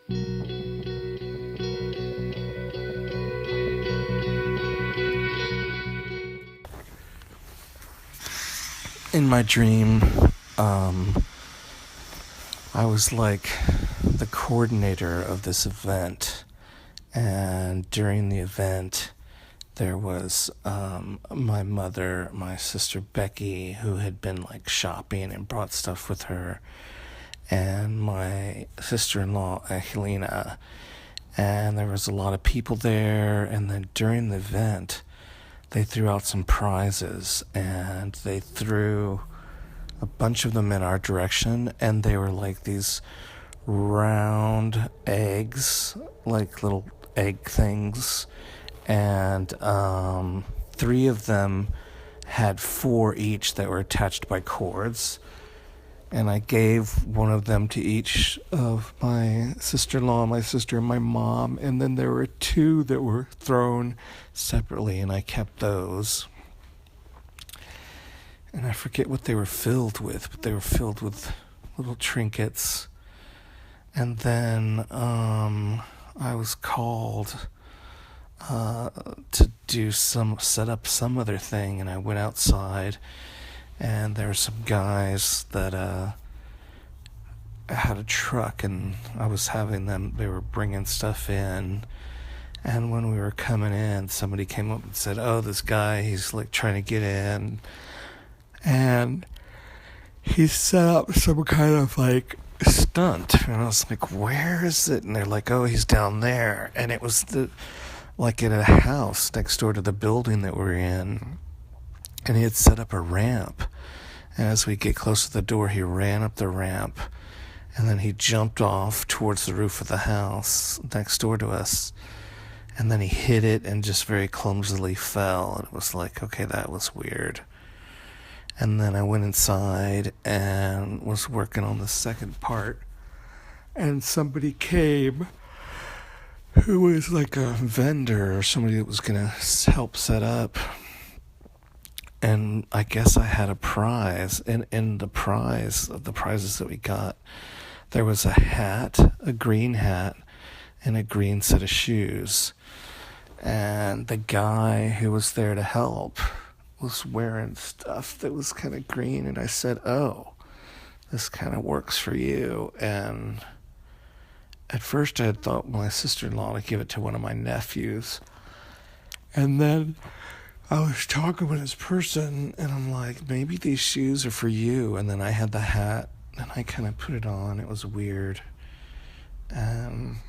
In my dream, I was like the coordinator of this event, and during the event, there was my mother, my sister Becky, who had been like shopping and brought stuff with her, and my sister-in-law Helena, and there was a lot of people there. And then during the event, they threw out some prizes, and they threw a bunch of them in our direction, and they were like these round eggs, like little egg things, and three of them had four each that were attached by cords, and I gave one of them to each of my sister-in-law, my sister, and my mom, and then there were two that were thrown separately, and I kept those. And I forget what they were filled with, but they were filled with little trinkets. And then I was called to set up some other thing, and I went outside, and there were some guys that had a truck, and I was having them, they were bringing stuff in. And when we were coming in, somebody came up and said, "Oh, this guy, he's like trying to get in." And he set up some kind of like stunt. And I was like, "Where is it?" And they're like, "Oh, he's down there." And it was like in a house next door to the building that we're in. And he had set up a ramp. And as we get close to the door, he ran up the ramp. And then he jumped off towards the roof of the house next door to us. And then he hit it and just very clumsily fell. And it was like, okay, that was weird. And then I went inside and was working on the second part. And somebody came who was like a vendor or somebody that was going to help set up. And I guess I had a prize. And in the prizes that we got, there was a hat, a green hat, and a green set of shoes. And the guy who was there to help was wearing stuff that was kind of green, and I said, "Oh, this kind of works for you." And at first I had thought my sister-in-law to give it to one of my nephews, and then I was talking with this person, and I'm like, maybe these shoes are for you. And then I had the hat, and I kind of put it on. It was weird, and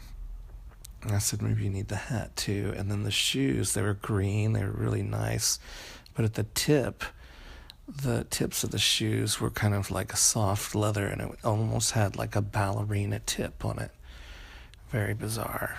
I said, maybe you need the hat too. And then the shoes, they were green, they were really nice. But at the tips of the shoes were kind of like a soft leather, and it almost had like a ballerina tip on it. Very bizarre.